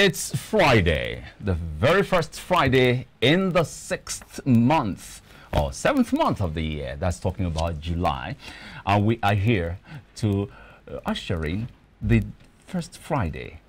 It's Friday, the very first Friday in the 6th month or 7th month of the year. That's talking about July. And we are here to usher in the first Friday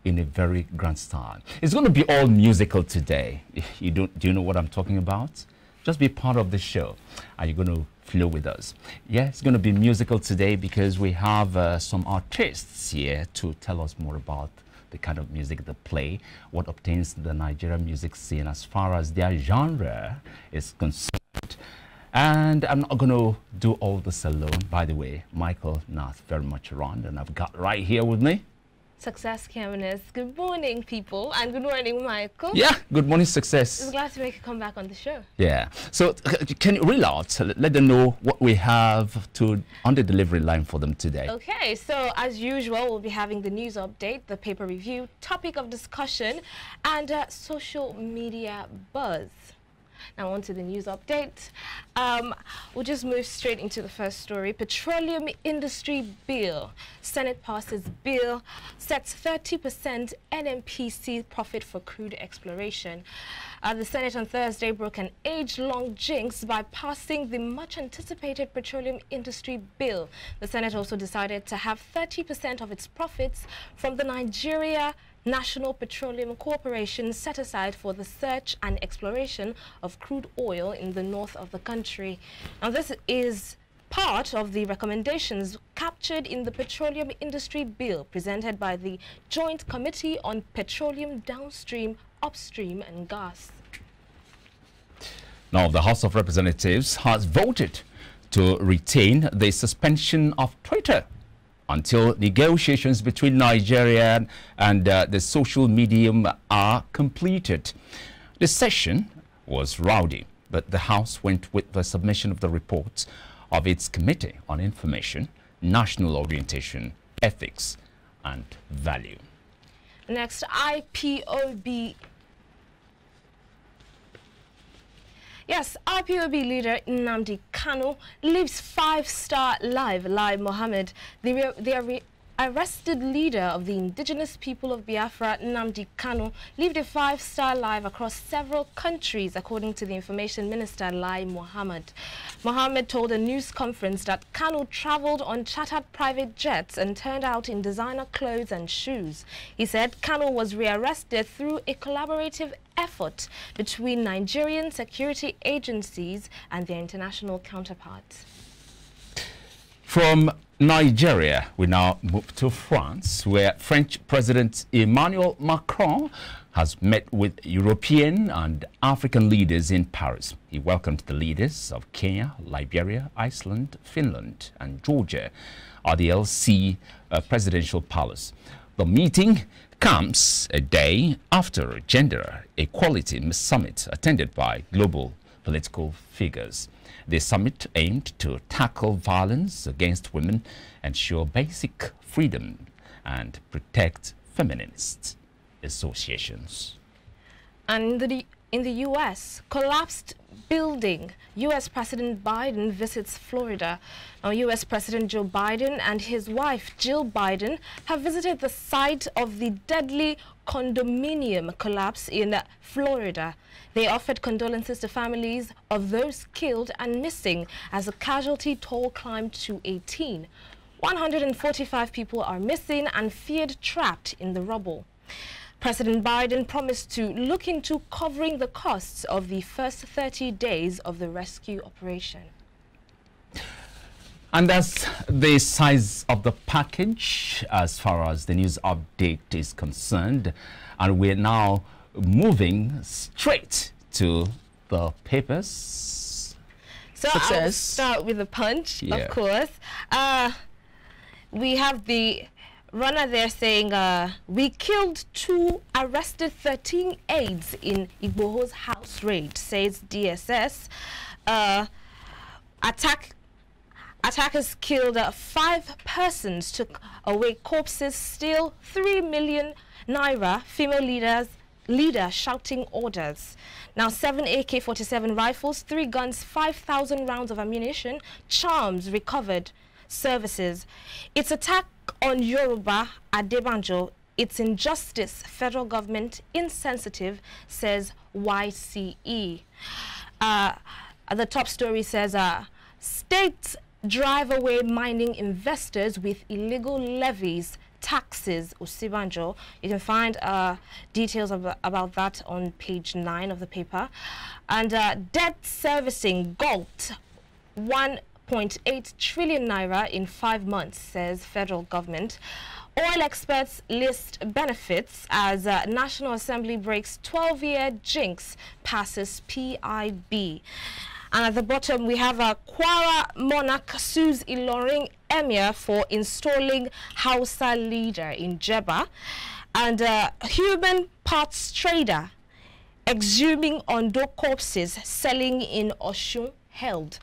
in a very grand style. It's going to be all musical today. Do you know what I'm talking about? Just be part of the show. Are you going to flow with us? Yeah, it's going to be musical today because we have some artists here to tell us more about the kind of music they play, what obtains the Nigerian music scene as far as their genre is concerned. And I'm not going to do all this alone. By the way, Michael not very much around, and I've got right here with me Success Cameroness. Good morning, people, and good morning, Michael. Yeah, good morning, Success. I'm glad to make a comeback on the show. Yeah, so can you reel out, let them know what we have on the delivery line for them today? Okay, so as usual, we'll be having the news update, the paper review, topic of discussion, and social media buzz. Now on to the news update. We'll just move straight into the first story. Petroleum Industry Bill. Senate passes bill, sets 30% NMPC profit for crude exploration. The Senate on Thursday broke an age-long jinx by passing the much-anticipated Petroleum Industry Bill. The Senate also decided to have 30% of its profits from the Nigeria National Petroleum Corporation set aside for the search and exploration of crude oil in the north of the country. Now, this is part of the recommendations captured in the Petroleum Industry Bill presented by the Joint Committee on Petroleum Downstream, Upstream and Gas. Now, the House of Representatives has voted to retain the suspension of Twitter until negotiations between Nigeria and the social medium are completed. The session was rowdy, but the House went with the submission of the reports of its Committee on Information, National Orientation, Ethics and Value. Next, IPOB. Yes, IPOB leader Nnamdi Kanu leaves five-star Lai Mohammed. The arrested leader of the indigenous people of Biafra, Nnamdi Kanu, lived a five-star life across several countries, according to the Information Minister, Lai Mohammed. Mohammed told a news conference that Kanu traveled on chartered private jets and turned out in designer clothes and shoes. He said Kanu was rearrested through a collaborative effort between Nigerian security agencies and their international counterparts. From Nigeria, we now move to France, where French President Emmanuel Macron has met with European and African leaders in Paris. He welcomed the leaders of Kenya, Liberia, Iceland, Finland and Georgia at the LC Presidential Palace. The meeting comes a day after a gender equality summit attended by global political figures. The summit aimed to tackle violence against women, ensure basic freedom, and protect feminist associations. And in the U.S., collapsed building. U.S. President Biden visits Florida. Now, U.S. President Joe Biden and his wife Jill Biden have visited the site of the deadly condominium collapse in Florida. They offered condolences to families of those killed and missing as the casualty toll climbed to 18. 145 people are missing and feared trapped in the rubble. President Biden promised to look into covering the costs of the first 30 days of the rescue operation. And that's the size of the package as far as the news update is concerned. And we're now moving straight to the papers. So Success. I'll start with the Punch, Yeah. of course. We have the runner there saying, we killed 2, arrested 13 aides in Igboho's house raid, says DSS. Attackers killed 5 persons, took away corpses, steal 3 million naira, female leader shouting orders. Now 7 AK-47 rifles, 3 guns, 5,000 rounds of ammunition, charms recovered, services. Its attack on Yoruba Adebanjo It's injustice, federal government insensitive, says YCE. The top story says, states drive away mining investors with illegal levies, taxes, Osibanjo. You can find details about that on page 9 of the paper. And debt servicing gulped 1.8 trillion naira in 5 months, says federal government. Oil experts list benefits as National Assembly breaks 12-year jinx, passes PIB. And at the bottom, we have a Kwara monarch sues Ilorin emir for installing Hausa leader in Jeba. And human parts trader exhuming Ondo corpses selling in Oshun held.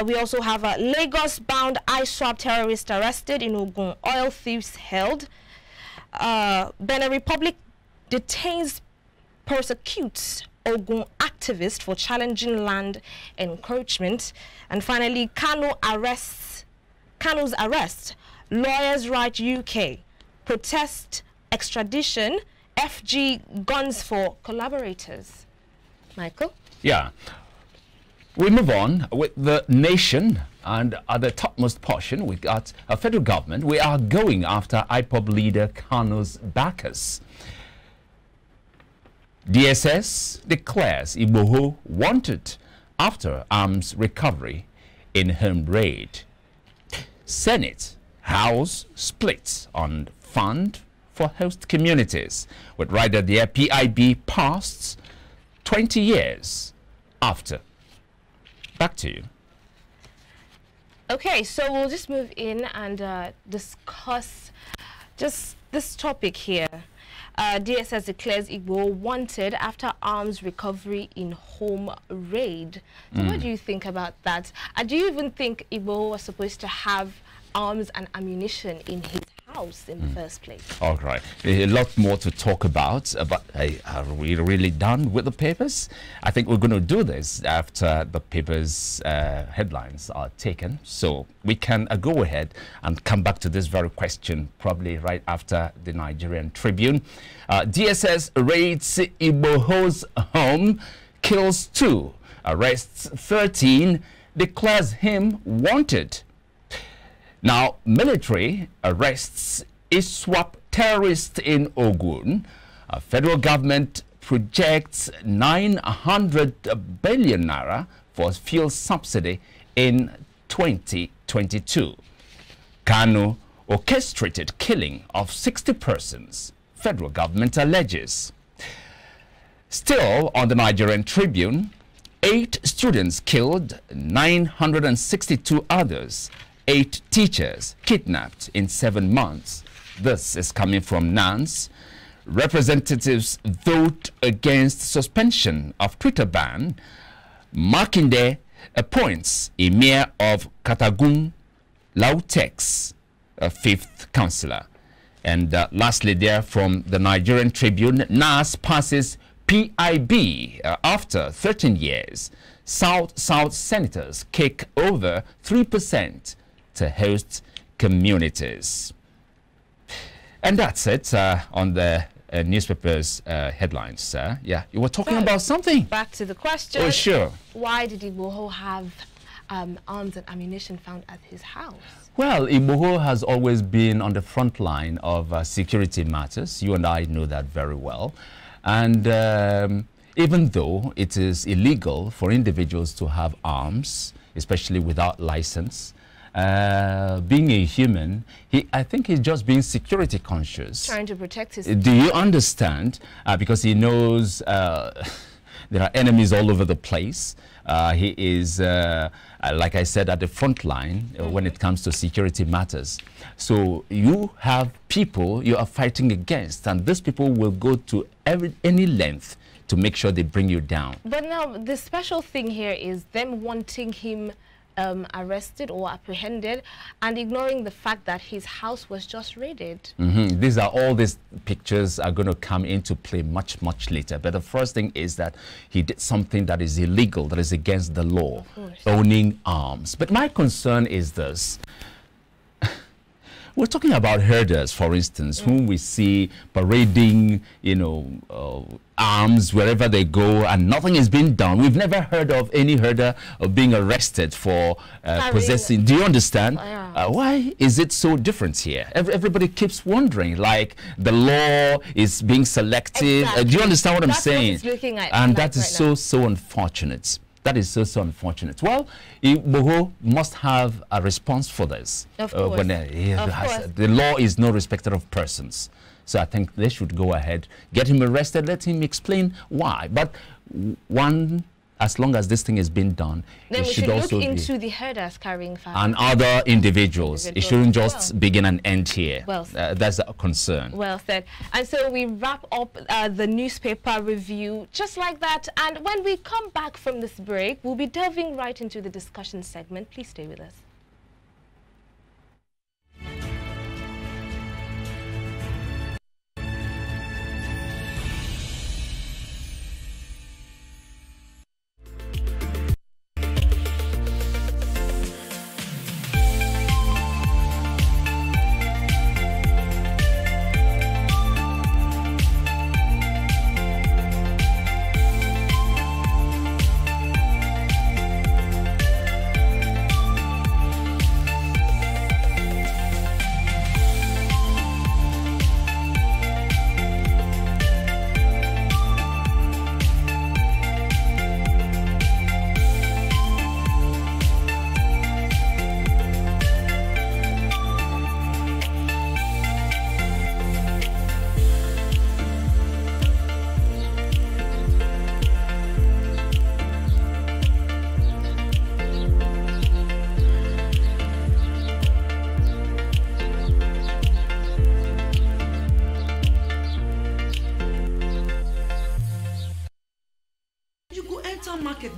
We also have a Lagos-bound ISWAP terrorist arrested in Ogun, oil thieves held. Benin Republic detains, persecutes Ogun activist for challenging land encroachment. And finally, Kano's arrest, Lawyers Right UK, protest extradition, FG guns for collaborators. Michael? Yeah. We move on with the nation, and at the topmost portion, we got a federal government. We are going after IPOB leader Kano's backers. DSS declares Igboho wanted after arms recovery in home raid. Senate, House splits on fund for host communities, with rather their PIB passed 20 years after. Back to you. Okay, so we'll just move in and discuss just this topic here. DSS declares Igbo wanted after arms recovery in home raid. So what do you think about that? Do you even think Igbo was supposed to have arms and ammunition in his house in the first place? All right. A lot more to talk about, but are we really done with the papers? I think we're going to do this after the papers' headlines are taken. So we can go ahead and come back to this very question probably right after the Nigerian Tribune. DSS raids Igboho's home, kills 2, arrests 13, declares him wanted. Now, military arrests ISWAP terrorist in Ogun. Federal government projects 900 billion naira for fuel subsidy in 2022. Kano orchestrated killing of 60 persons, federal government alleges. Still on the Nigerian Tribune, 8 students killed, 962 others. 8 teachers kidnapped in 7 months. This is coming from NANS. Representatives vote against suspension of Twitter ban. Makinde appoints Emir of Katagun Lautex, a 5th councillor. And lastly there from the Nigerian Tribune, NAS passes PIB after 13 years. South senators kick over 3% to host communities. And that's it on the newspapers headlines. Yeah, you were talking about something. Back to the question. Oh, sure. Why did Igboho have arms and ammunition found at his house? Well, Igboho has always been on the front line of security matters. You and I know that very well. And even though it is illegal for individuals to have arms, especially without license, being a human, I think he's just being security conscious. Trying to protect his... Do you understand? Because he knows there are enemies all over the place. He is, like I said, at the front line when it comes to security matters. So you have people you are fighting against, and these people will go to any length to make sure they bring you down. But now the special thing here is them wanting him arrested or apprehended and ignoring the fact that his house was just raided. All these pictures are going to come into play much later. But the first thing is that he did something that is illegal, that is against the law, owning arms. But my concern is this. We're talking about herders, for instance, whom we see parading, you know, arms wherever they go, and nothing is being done. We've never heard of any herder being arrested for possessing. Do you understand? Why is it so different here? Everybody keeps wondering, like the law is being selective. Exactly. Do you understand what I'm saying? What it's looking at, and like that is so unfortunate. That is so unfortunate. Well, Boho must have a response for this. Of course. The law is no respecter of persons. So I think they should go ahead, get him arrested, let him explain why. But as long as this thing is being done, then it we should also look into the herders carrying firearms. And other individuals. It shouldn't just begin and end here. Well said. That's a concern. Well said. And so we wrap up the newspaper review just like that. And when we come back from this break, we'll be delving right into the discussion segment. Please stay with us.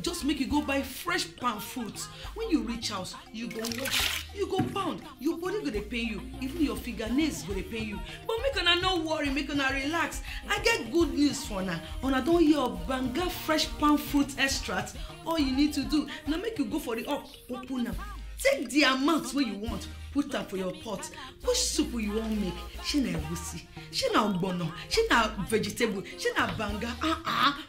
Just make you go buy fresh palm fruits. When you reach house, you go wash, you go pound, your body go dey pain you, even your fingernails go dey pain you. But make una no worry, make una relax. I get good news for now. Una don hear of Banga fresh palm fruit extract. All you need to do now make you go for the open am. Take the amount wey you want, put am for your pot. Which soup you wan make? Shey na egusi, shey na ogbono, shey na vegetable, shey na banga.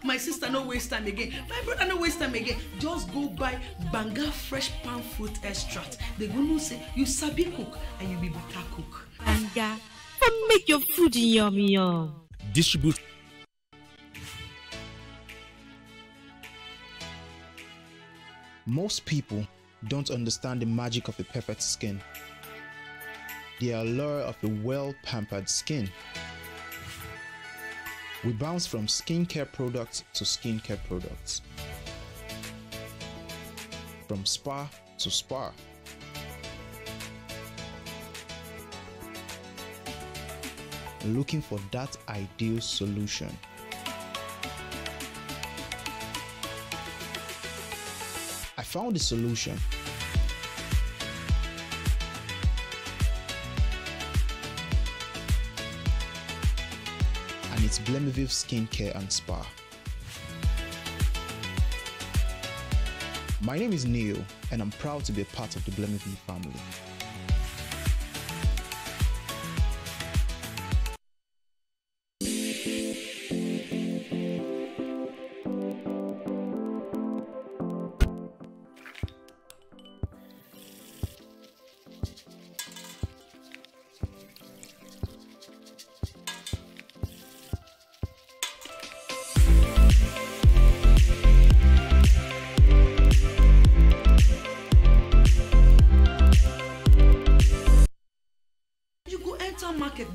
My sister no waste time again. My brother no waste time again. Just go buy Banga fresh palm fruit extract. They go know say you sabi cook and you be better cook. Banga, come make your food yummy yum. Distribute. Most people don't understand the magic of a perfect skin, the allure of a well-pampered skin. We bounce from skincare products to skincare products, from spa to spa. Looking for that ideal solution. I found the solution. And it's Blemiville Skincare and Spa. My name is Neil, and I'm proud to be a part of the Blemiville family.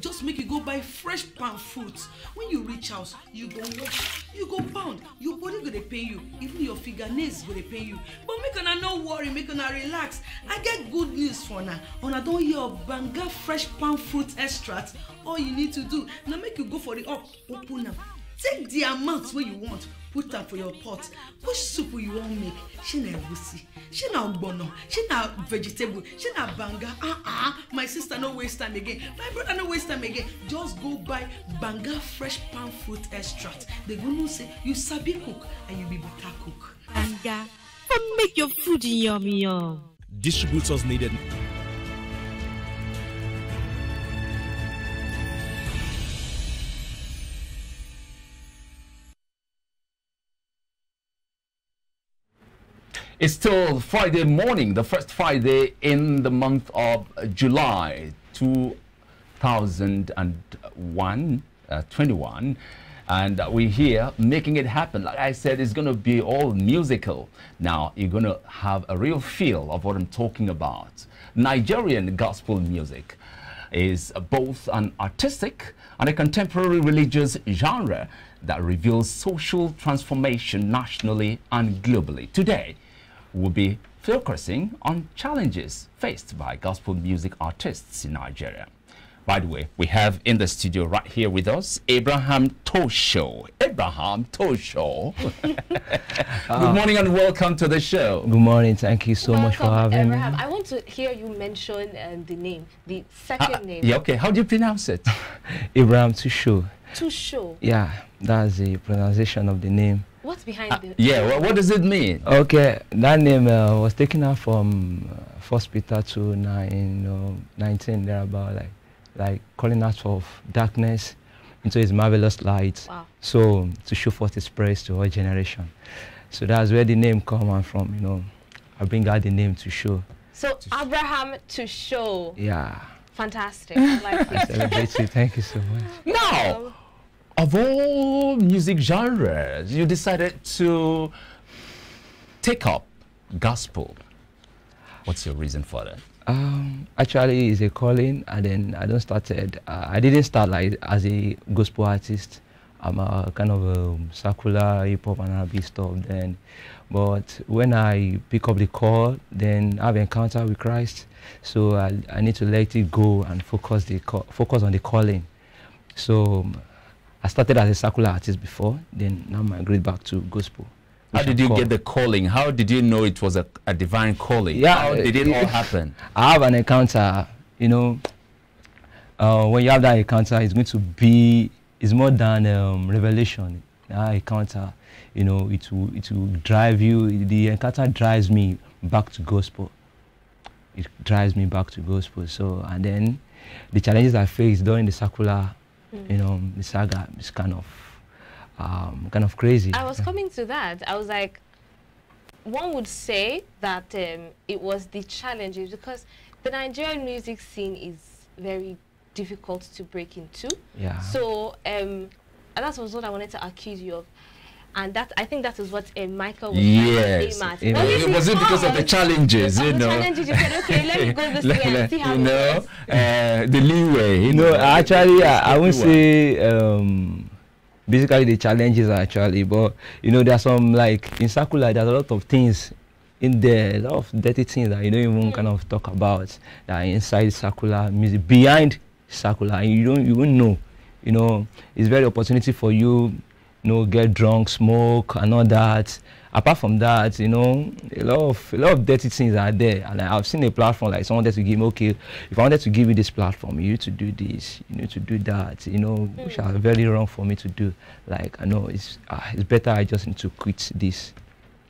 Just make you go buy fresh palm fruits. When you reach house, you go wash, you go pound, your body go dey pain you, even your fingernails go dey pain you. But make una no worry, make una relax. I get good news for now. Una don hear of Banga fresh palm fruit extract. All you need to do now make you go for the open am. Take the amount wey you want, put am for your pot. Which soup you wan make? Shey na egusi, shey na ogbono, shey na vegetable, shey na banga. My sister no waste time again. My brother no waste time again. Just go buy Banga fresh palm fruit extract. They go know say you sabi cook and you be better cook. Banga, come make your food yummy yum. Distributors needed. It's still Friday morning, the first Friday in the month of July 2021, and we're here making it happen. Like I said, it's going to be all musical. Now, you're going to have a real feel of what I'm talking about. Nigerian gospel music is both an artistic and a contemporary religious genre that reveals social transformation nationally and globally. Today, we'll be focusing on challenges faced by gospel music artists in Nigeria. By the way, we have in the studio right here with us, Abraham Tosho. Abraham Tosho. Good morning and welcome to the show. Good morning. Thank you so much for having Abraham. me. I want to hear you mention the name, the second name. Yeah, okay. How do you pronounce it? Abraham Tosho. Tosho. Yeah, that's the pronunciation of the name. What's behind the Yeah, what does it mean? Okay, that name was taken out from 1 Peter 2:19, thereabout, like calling out of darkness into his marvelous light. Wow. So to show forth his praise to all generation. So that's where the name comes from, you know. I bring out the name to show. So Abraham Tosho. Yeah. Fantastic. I like I it. celebrate you. Thank you so much. Now, of all music genres, you decided to take up gospel. What's your reason for that? Actually, it's a calling, and then I didn't start like as a gospel artist. I'm a kind of a secular hip hop and R&B stuff then. But when I pick up the call, then I have an encounter with Christ. So I need to let it go and focus on the calling. So I started as a secular artist before, then now I migrate back to gospel. How did you get the calling? How did you know it was a divine calling? Yeah, How did it all happen? I have an encounter, you know. When you have that encounter, it's going to be, it's more than revelation. That encounter, you know, it will drive you. The encounter drives me back to gospel. It drives me back to gospel. So, and then the challenges I faced during the secular, you know, the saga is kind of crazy. I was coming to that. I was like, one would say that it was the challenges because the Nigerian music scene is very difficult to break into. Yeah. So, and that was what I wanted to accuse you of. And that, I think that is what Michael was trying to aim at. Yes. Was it because of the challenges, you know? The challenges, you said, okay, let me go this way and see how you it know, goes. the leeway. You No, know, actually, I won't say basically the challenges actually, but you know, there's some like in secular, there's a lot of things in there, a lot of dirty things that you don't even kind of talk about that are inside secular music, behind secular, and you won't know. You know, it's very opportunity for you, you know, get drunk, smoke, and all that. Apart from that, you know, a lot of dirty things are there, and I've seen a platform like someone wanted to give me, okay, if I wanted to give you this platform, you need to do this, you need to do that, you know, which are very wrong for me to do. Like, I know it's better I just need to quit this.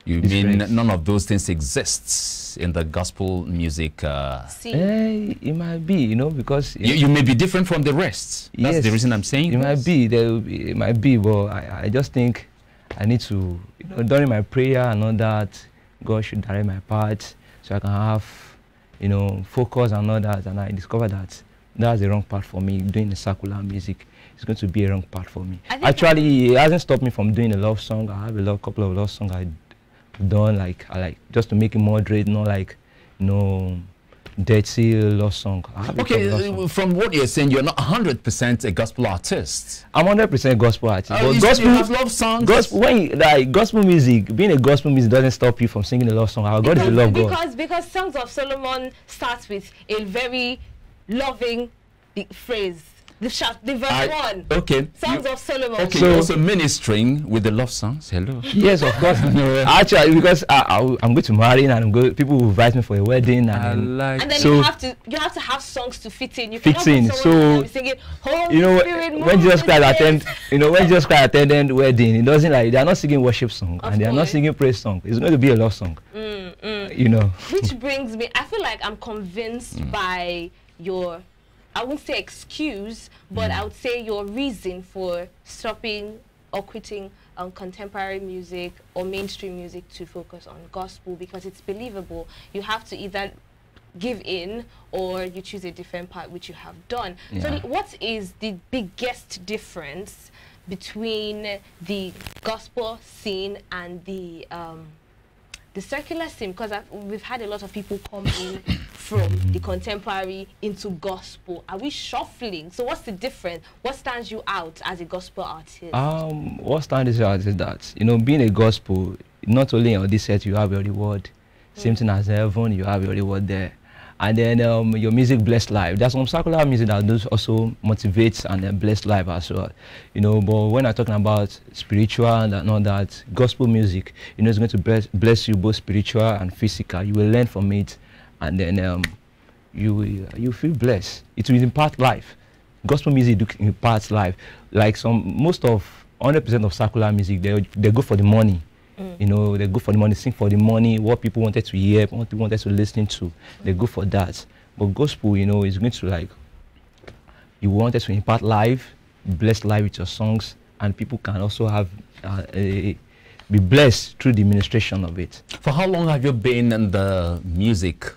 You mean none of those things exists in the gospel music? It might be, you know, because You may be different from the rest. That's yes, the reason I'm saying it might be. It might be, but I just think I need to, you know, during my prayer and all that, God should direct my path so I can have, you know, focus and all that. And I discovered that that's the wrong part for me. Doing the secular music is going to be a wrong part for me. Actually, it hasn't stopped me from doing a love song. I have a couple of love songs I've done, like just to make it moderate, not like, you know, dirty love song. Okay, from what you're saying, you're not 100% a gospel artist. I'm 100% gospel artist. But you gospel, you have love songs. Gospel, like gospel music, being a gospel music doesn't stop you from singing a love song. Our God is a love God. Because Songs of Solomon starts with a very loving phrase. The verse 1. Okay. Songs of Solomon. Okay, So- you're also ministering with the love songs. Hello. Yes, of course. Actually, because I'm going to marry and people will invite me for a wedding, and then, And then So- you have to have songs to fit in. You Fit cannot put in, someone so, and be singing Holy you know, Spirit, when Jesus Christ attend. when Jesus Christ attended wedding, it doesn't like, they are not singing worship song Of and they are not course. singing praise song. It's going to be a love song. You know. Which brings me, I feel like I'm convinced by your, I won't say excuse, but I would say your reason for stopping quitting contemporary music or mainstream music to focus on gospel, because it's believable. You have to either give in or you choose a different path, which you have done. So what is the biggest difference between the gospel scene and the secular scene? Because we've had a lot of people come in from the contemporary into gospel. Are we shuffling? So what's the difference? What stands you out as a gospel artist? What stands you out is that, you know, being a gospel, not only on this set you have your reward, same thing as heaven, you have your reward there. And then your music bless life. There's some secular music that does also motivates and bless life as well. You know, but when I'm talking about spiritual and all that, gospel music, you know, it's going to bless you both spiritual and physical. You will learn from it, and then you feel blessed. It will impart life. Gospel music imparts life. Like most of 100% of secular music, they go for the money. You know, they go for the money, sing for the money, what people wanted to hear, what people wanted to listen to. They go for that. But gospel, you know, is going to, like, you wanted to impart life, bless life with your songs, and people can also have be blessed through the administration of it. For how long have you been in the music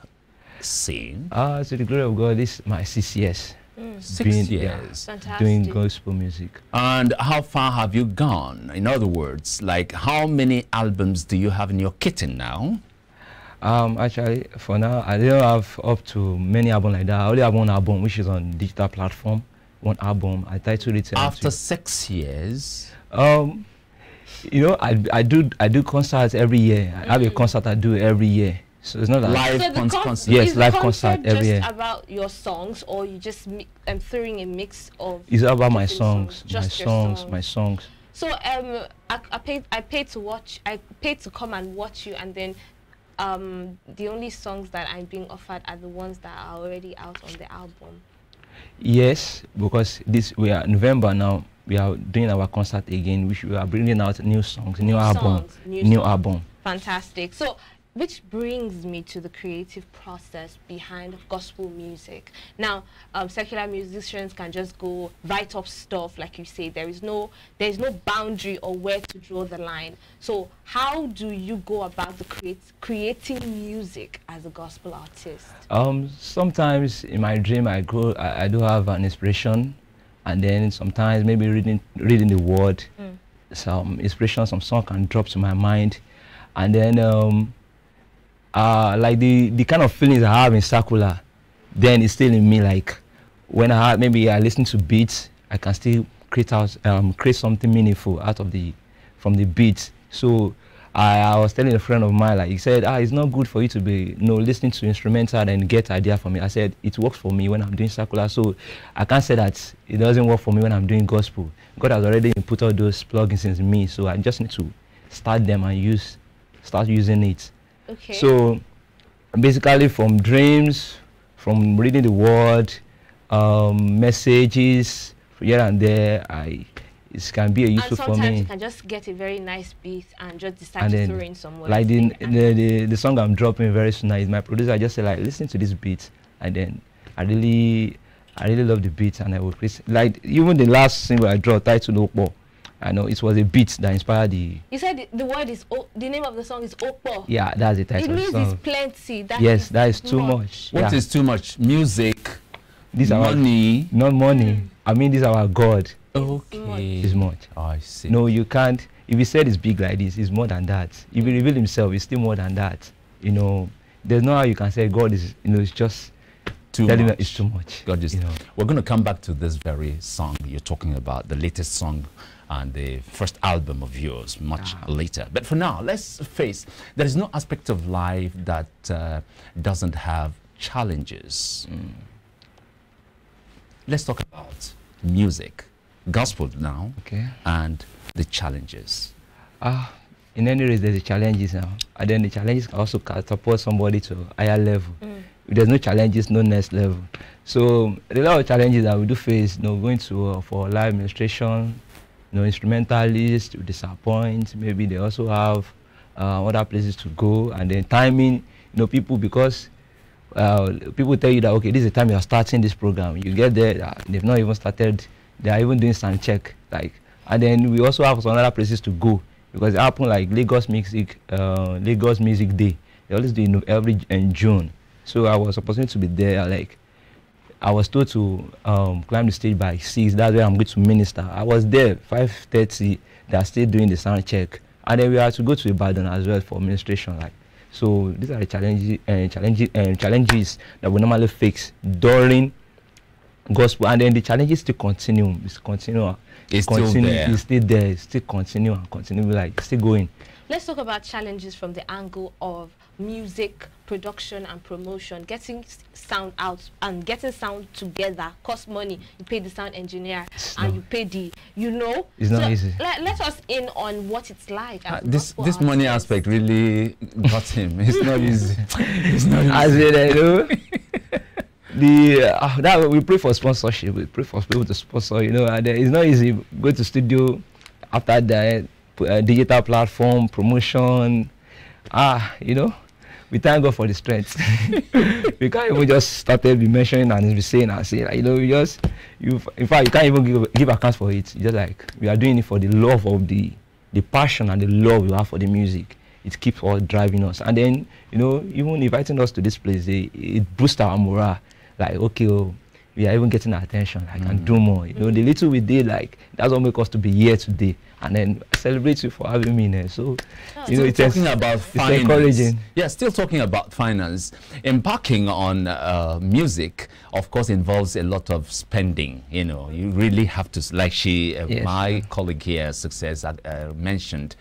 scene? To the glory of God, this is my 6 years. 6 years. Fantastic. Doing gospel music. And how far have you gone? In other words, like, how many albums do you have in your kitchen now? Actually, for now, I don't have up to many albums like that. I only have one album, which is on digital platform. One album. I titled it. After 6 years? You know, I do concerts every year. I have a concert I do every year. So it's not like live concert. Yes, live concert every year. Is it about your songs, or you just throwing a mix of? It's about my songs, my songs. So I paid to watch. I paid to come and watch you, and then the only songs that I'm being offered are the ones that are already out on the album. Yes, because we are November now. We are doing our concert again, which we are bringing out new songs, new album. Fantastic. So, which brings me to the creative process behind gospel music. Now, secular musicians can just go write up stuff, like you say. There is no boundary or where to draw the line. So, how do you go about creating music as a gospel artist? Sometimes in my dream, I do have an inspiration, and then sometimes maybe reading the word, some inspiration, some song can drop to my mind, and then like the kind of feelings I have in secular, then it's still in me. Like when I listen to beats, I can still create something meaningful from the beats. So I was telling a friend of mine, like, he said, it's not good for you to be listening to instrumental and get idea from it. I said it works for me when I'm doing secular, so I can't say that it doesn't work for me when I'm doing gospel. God has already put all those plugins in me, so I just need to start them and start using it. Okay. So basically, from dreams, from reading the word, messages here and there, it can be useful for me. And sometimes you can just get a very nice beat and just decide to throw in some words. Like the song I'm dropping very soon is my producer. I just said, like, listen to this beat, and then I really love the beat, and I will like even the last single I dropped, titled Okpo. I know it was a beat that inspired the. You said the word is the name of the song is Okpo. Yeah, that's the title. It means it's plenty. That is too much. What is too much? Music. These money. Not money. I mean, these are our God. Okay. It's much. I see. No, you can't. If he said it's big like this, it's more than that. If he revealed himself, it's still more than that. You know, there's no how you can say God is. You know, it's just too much. It's too much. God is. We're going to come back to this very song you're talking about, the latest song and the first album of yours much later. But for now, let's face, there is no aspect of life that doesn't have challenges. Let's talk about music, gospel now, and the challenges. In any race, there's the challenges now. And then the challenges can also support somebody to a higher level. If there's no challenges, no next level. So there are a lot of challenges that we do face, going to for live administration, instrumentalists will disappoint. Maybe they also have other places to go, and then timing. People, because people tell you that, okay, this is the time you are starting this program. You get there, they've not even started. They are even doing sound check. Like, And then we also have some other places to go, because it happened like Lagos Music Day. They always do it every June. So I was supposed to be there. Like, I was told to climb the stage by 6. That's where I'm going to minister. I was there 5:30. They are still doing the sound check, and then we had to go to Ibadan as well for administration. Like, so these are the challenges that we normally face during gospel, and then the challenges still continue. It's continual. It's still there. It's still there. It's still continue and continue, like still going. Let's talk about challenges from the angle of music production and promotion. Getting sound out and getting sound together costs money. You pay the sound engineer and you pay the, It's not easy. Let us in on what it's like. This money aspect really got him. It's not easy. It's not easy. As in, we pray for sponsorship. We pray for people to sponsor. And it's not easy. Go to studio. After that, digital platform promotion. We thank God for the strength. We can't even just start be mentioning and be saying and saying. Like, in fact, you can't even give account for it. Just like we are doing it for the love of the passion and the love we have for the music. It keeps all driving us. And then, even inviting us to this place, it boosts our morale. Like, okay, we are even getting our attention, like, and do more. The little we did, like, that's what makes us to be here today. And then celebrate you for having me there. So, it's talking about finance. Encouraging. Yeah, still talking about finance. Embarking on music, of course, involves a lot of spending. You really have to, like my colleague here, Success, mentioned.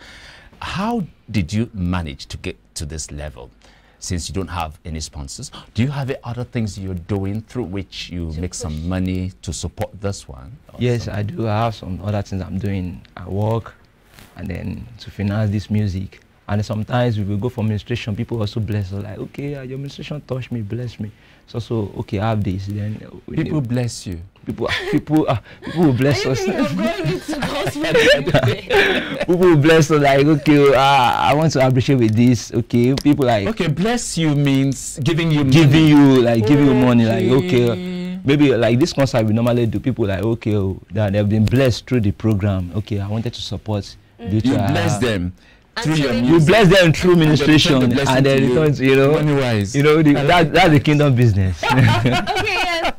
How did you manage to get to this level? Since you don't have any sponsors, do you have other things you're doing through which you make some money to support this one? Yes, I do. I have some other things I'm doing at work, and then to finance this music. And sometimes we will go for administration. People also bless us, like, okay, your administration touched me, bless me. So okay, I have this. Then people bless you. People will bless us. People will bless us, like, okay, I want to appreciate with this. Okay, people like, okay, bless you means giving you money. Giving you money, like, okay, maybe like this concert we normally do. People like, okay, that they've been blessed through the program. Okay, I wanted to support. You bless them. Through your you bless them through ministration, and then returns, money-wise. That's the kingdom business. Okay, yeah,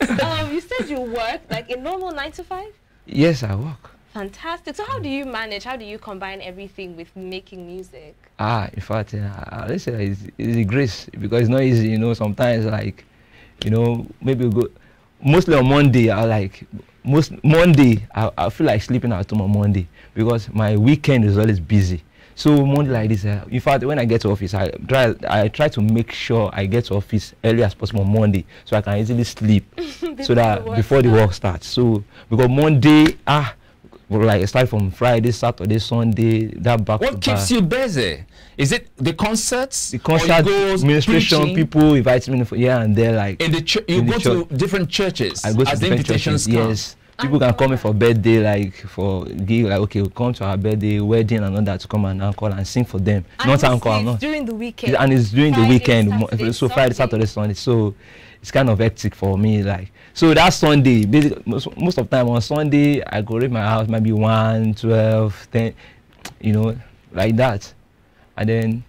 so you said you work like a normal 9 to 5? Yes, I work. Fantastic. So how do you manage? How do you combine everything with making music? In fact, let's say it's a grace, because it's not easy. Sometimes, like, maybe we go mostly on Monday. I feel like sleeping at home on Monday, because my weekend is always busy. So Monday like this, in fact, when I get to office, I try to make sure I get to office early as possible on Monday, so I can easily sleep, so that before the work starts. So because Monday, like start from Friday, Saturday, Sunday, that back. What keeps you busy? Is it the concerts? The concert, administration, preaching? People invite me for here and there, like in the you go to different churches. I go to different churches. Yes. People can come in for birthday, like for give, like, okay, we'll come to our birthday, wedding, and all that, to come and encore and sing for them. And not encore, no. During the weekend. And it's during Friday, the weekend, Saturday, so Friday, Saturday, Sunday. So it's kind of hectic for me, like. So that Sunday, basically, most of the time on Sunday, I go reach my house maybe 1, 12, 10, like that, and then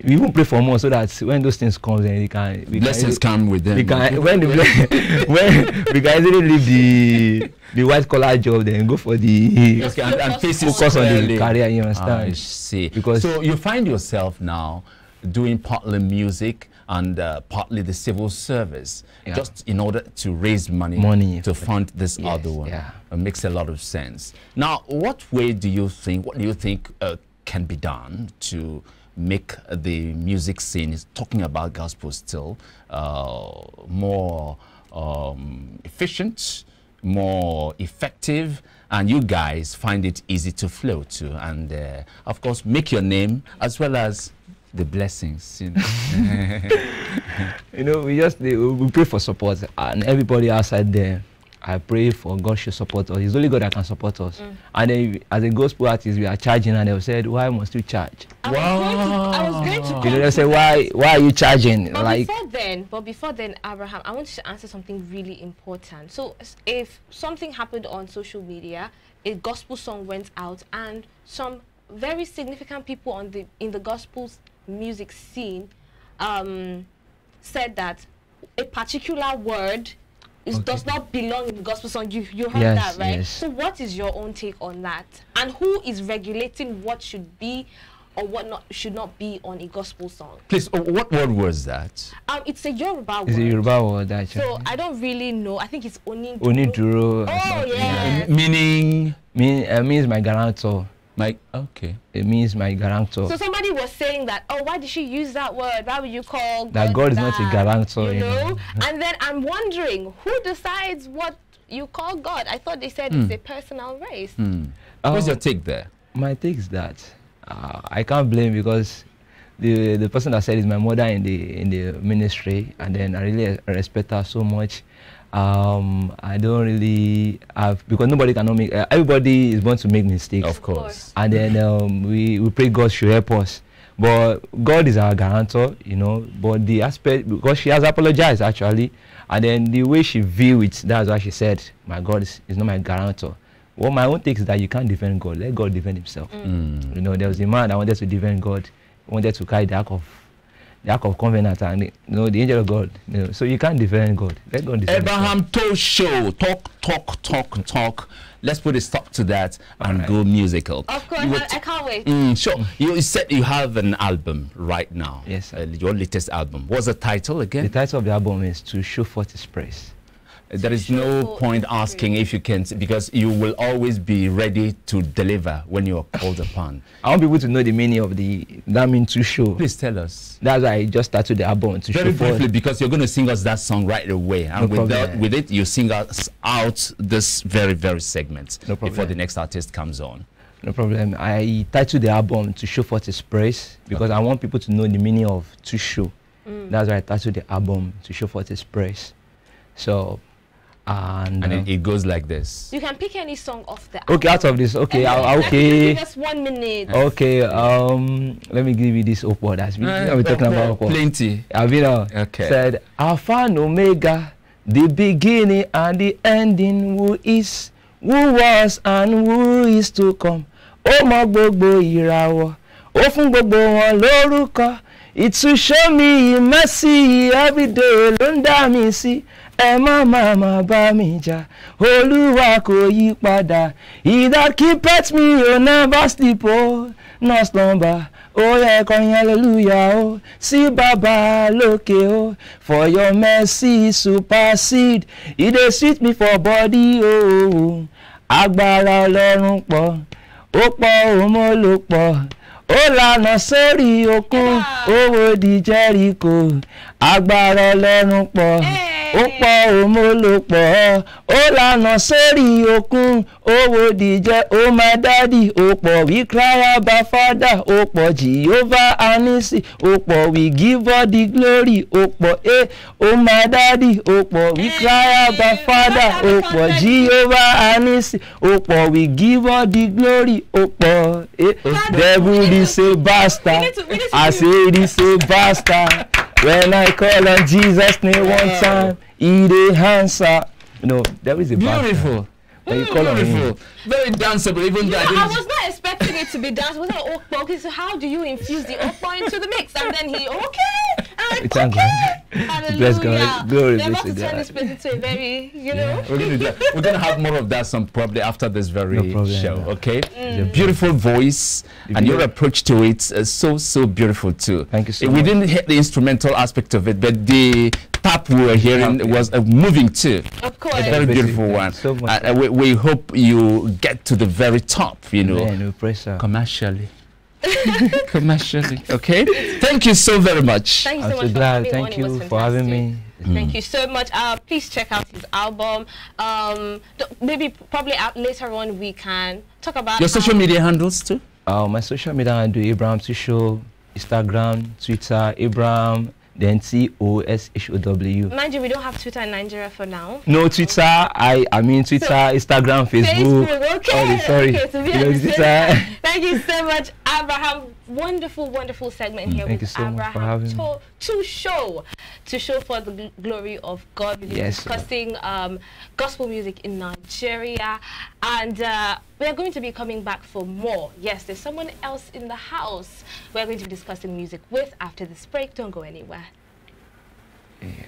we even pray for more, so that when those things come, then blessings come with them. We can, when we can easily leave the white collar job, then go for the and focus on the career. You understand? I see. Because so you find yourself now doing partly music and partly the civil service, just in order to raise money to fund this other one. Yeah. It makes a lot of sense. Now, what do you think can be done to make the music scene, talking about gospel still, more efficient, more effective, and you guys find it easy to flow to, and of course make your name as well as the blessings? We pray for support, and everybody outside there, I pray for God should support us. It's only God that can support us. And then as a gospel artist, we are charging, and they said, why must you charge? I was going to You know, they say, why are you charging? But before then, Abraham, I want you to answer something really important. So if something happened on social media, a gospel song went out, and some very significant people in the gospel music scene said that a particular word does not belong in the gospel song. You heard that, right? Yes. So what is your own take on that? And who is regulating what should be or what should not be on a gospel song? Please, what word was that? It's a Yoruba word. It's a Yoruba word, actually. So I don't really know. I think it's Oniduro. Oniduro. Oh, yeah. Meaning? Means my guarantor. Okay. It means my guarantor. So somebody was saying that, oh, why did she use that word? Why would you call God that God is not a guarantor, you know? And then I'm wondering, who decides what you call God? I thought they said it's a personal race. What's your take there? My take is that I can't blame, because the person that said is my mother in the ministry, and then I really respect her so much. I don't really have, because nobody cannot make, everybody is born to make mistakes. Of course. And then we pray God should help us. But God is our guarantor, you know, but the aspect, because she has apologized actually, and then the way she view it, that's why she said, my God is not my guarantor. Well, my own take is that you can't defend God, let God defend himself. You know, there was a man that wanted to defend God, wanted to carry the ark of covenant, and you know, the angel of God, you know, so you can't defend God, let God defend Abraham Toe Show, talk. Let's put a stop to that and go musical. Of course, I can't wait. Sure. You said you have an album right now. Yes, your latest album. What's the title again? The title of the album is To Show Forth His Praise. There is no point asking if you can, because you will always be ready to deliver when you are called upon. I want people to know the meaning of that means to show. Please tell us. That's why I just started the album, to very show briefly, forth. because you're going to sing us that song right away, and with it you sing us out this very segment before the next artist comes on. No problem. I titled the album To Show Forth His Praise, because I want people to know the meaning of to show. That's why I titled the album To Show Forth His Praise. So and it goes like this. You can pick any song off the album. Okay, out of this. Okay, okay. Give us 1 minute. Okay, let me give you this Oppo. That's we're talking about Oppo. Plenty. Okay. Said Alpha and Omega, the beginning and the ending, who is, who was, and who is to come. Ó mọ gbogbo ìràwọ̀, ó fún gbogbo wọn lórúkọ. It will show me mercy every day. Ló ń dá mi sí. Ẹ má má bá mi jà, Olúwa kò yí padà. He that keepeth me will never sleep, oh, nor slumber. Oh, yeah, kọrin hallelujah, oh, sí Baba lókè, oh, for your mercy supersede. It dey sweet me for body, oh, agbára Ọlọ́run pọ̀, ó pọ̀ òmò ló pọ̀. Ó lànà sórí òkun, ó wó di Jẹ́ríkò, agbára Ọlọ́run pọ̀. Ó pọ̀ òmò ló pọ̀, ó lànà sórí òkun, ó wó di oh my daddy, ó pọ̀ we cry Abba Father, ó pọ̀ Jehovah Anisi, ó pọ̀ we give all the glory, ó pọ̀ oh my daddy, ó pọ̀ we cry Abba Father, ó pọ̀ Jehovah Anisi, ó pọ̀ we give all the glory, ó pọ̀ devil is a bastard, I say this a bastard. When I call on Jesus' name one time, he dey answer. You know, there is a beautiful. When you call on him. Very danceable, even that. I was not expecting it to be danceable. Was like, okay, so how do you infuse the okpa into the mix? And then he, It's bless God. Glory be to God. To turn this place into a very, you know. We're gonna have more of that probably after this very show. Okay. It's a beautiful voice, and your approach to it is so beautiful too. Thank you so much. We didn't hit the instrumental aspect of it, but the tap we were hearing was moving too. Of course. A very beautiful one. So much we hope you get to the very top, you know. Man, commercially. Commercially. Okay. Thank you so very much. Thank you so much. Glad. Thank you for having me. Thank you so much. Please check out his album. Maybe probably later on we can talk about your social media handles too. My social media handle iBrandTV, Instagram, Twitter, iBrand. then TOSHOW. Mind you, we don't have Twitter in Nigeria for now. No Twitter. I mean Twitter, Instagram, Facebook. Okay. Sorry. Okay, Twitter. Thank you so much, Abraham. Wonderful segment here Thank with you so much for having me. to show for the glory of God. We're discussing gospel music in Nigeria, and we are going to be coming back for more. Yes, there's someone else in the house we're going to be discussing music with after this break. Don't go anywhere. Yeah.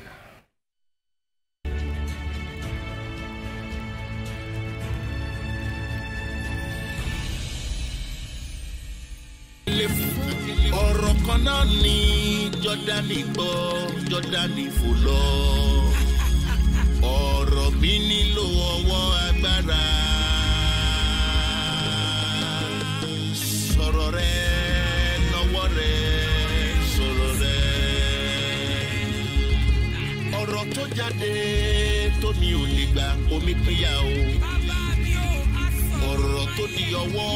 ọ̀rọ̀ kan náà ni Jọ́dánì gbọ́ Jọ́dánì fò lọ ọ̀rọ̀ mi nílò ọwọ́ agbára sọ̀rọ̀ rẹ lọ́wọ́ rẹ sọ̀rọ̀ rẹ ọ̀rọ̀ tó jáde tó ní ò lè gba omi pínyà o ọ̀rọ̀ tó di ọwọ́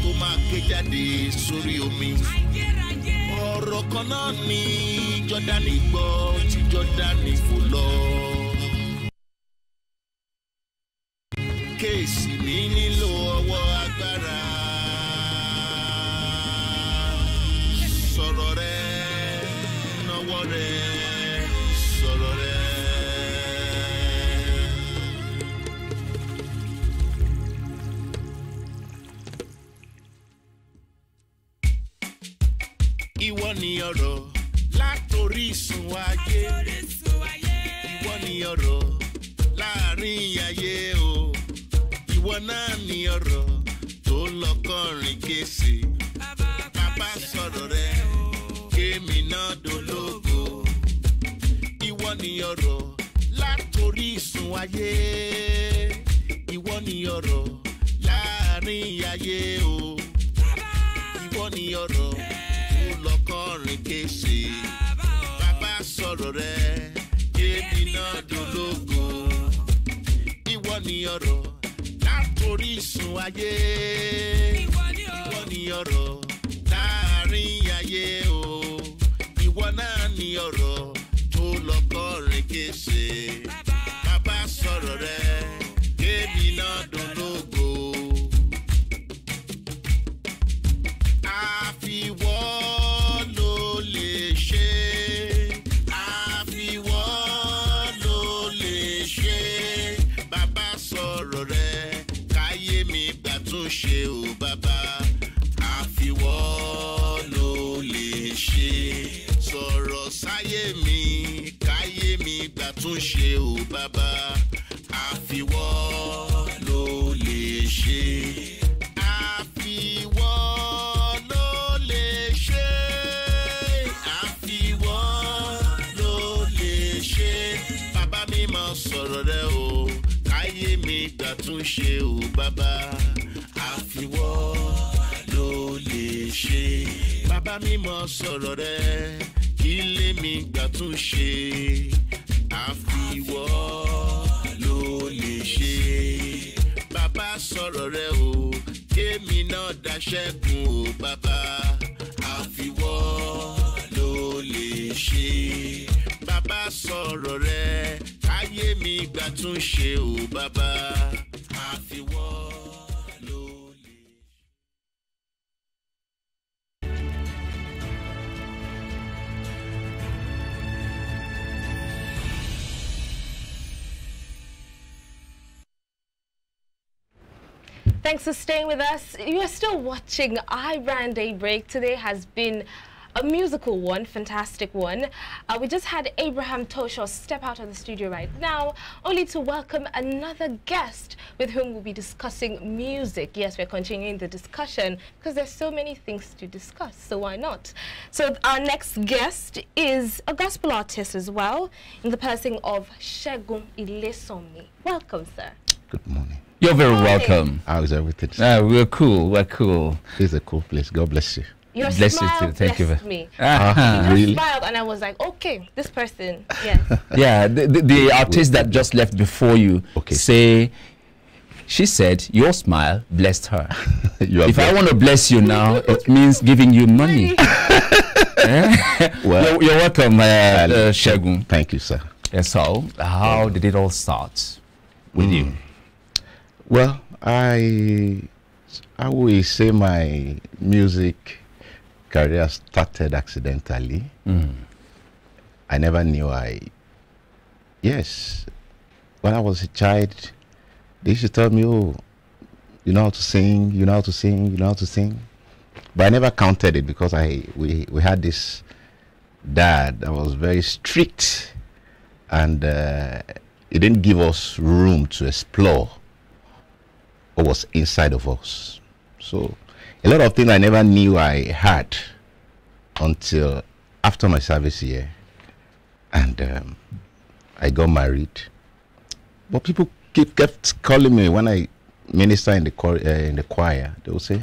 tó máa ké jáde sórí omi ọ̀rọ̀ kan náà ni Jọ́dánì gbọ́ tí Jọ́dánì fò lọ. Kéèsì mi nílò ọwọ́ agbára sọ̀rọ̀ rẹ náwó rẹ sọ̀rọ̀ rẹ. Ìwọ ni ọ̀rọ̀ látorísun ayé. Ìwọ ni ọ̀rọ̀ láàrin ayé o. Ìwọ náà ni ọ̀rọ̀ tó lọ kọrin kése. Bàbá sọ̀rọ̀ rẹ, kémi náà dológo. Ìwọ ni ọ̀rọ̀ látorísun ayé. Ìwọ ni ọ̀rọ̀ láàrin ayé o. Ìwọ ni ọ̀rọ̀ lọ́kọ̀rin kése bàbá sọ̀rọ̀ rẹ kébi náà dológo ìwọ ni ọ̀rọ̀ látorísun ayé ìwọ ni ọ̀rọ̀ láàrin ayé o ìwọ náà ni ọ̀rọ̀ tó lọ́kọ̀rin kése bàbá sọ̀rọ̀ rẹ kébi náà dológo. Ṣe o bàbá àfiwọ́ ló lè ṣe sọ̀rọ̀ sáyé mi káyé mi gbà tún ṣe o bàbá àfiwọ́ ló lè ṣe àfiwọ́ ló lè ṣe àfiwọ́ ló lè ṣe bàbá mi máa sọ̀rọ̀ rẹ o káyé mi gbà tún ṣe o bàbá. Àfiwọ́ ló lè ṣe bàbá mi mọ̀ sọ̀rọ̀ rẹ kí lé mi gbà tún ṣe àfiwọ́ ló lè ṣe bàbá sọ̀rọ̀ rẹ o kémi náà dáṣẹ́gun o bàbá àfiwọ́ ló lè ṣe bàbá sọ̀rọ̀ rẹ káyé mi gbà tún ṣe o bàbá àfiwọ́. Thanks for staying with us. You are still watching iBrand Daybreak. Today has been a musical one, fantastic one. We just had Abraham Tosho step out of the studio right now, only to welcome another guest with whom we'll be discussing music. Yes, we're continuing the discussion because there's so many things to discuss, so why not? So our next guest is a gospel artist as well, in the person of Segun Ilesomi. Welcome, sir. Good morning. You're very welcome. How is everything? We're cool. We're cool. It's a cool place. God bless you. Your Bless you smile too. Thank you. blessed me. Uh-huh. You Really? smiled and I was like, okay, this person, yes. Yeah, the artist that just left before you Okay. say, she said, your smile blessed her. You are If I blessed. want to bless you now, it means giving you money. Well, you're welcome, Shegun. Thank you, sir. So, how did it all start with you? Well, I will say my music career started accidentally. I never knew yes, when I was a child, they used to tell me, oh, you know how to sing, you know how to sing, you know how to sing. But I never counted it because we had this dad that was very strict, and he didn't give us room to explore what was inside of us. So a lot of things I never knew I had until after my service here, and I got married. But people kept calling me when I minister in the choir. They will say,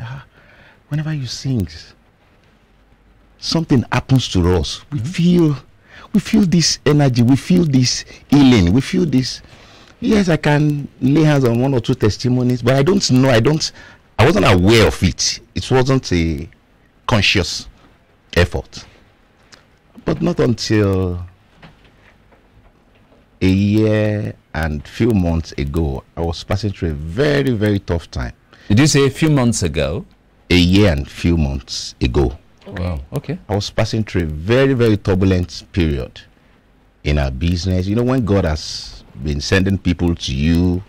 whenever you sing, something happens to us. We feel this energy, we feel this healing, we feel this. Yes, I can lay hands on one or two testimonies, but I don't know, I wasn't aware of it. It wasn't a conscious effort. But not until a year and few months ago, I was passing through a very, very tough time. Did you say a few months ago? A year and few months ago. Okay. Wow, okay. I was passing through a very, very turbulent period in our business. You know, when God has been sending people to you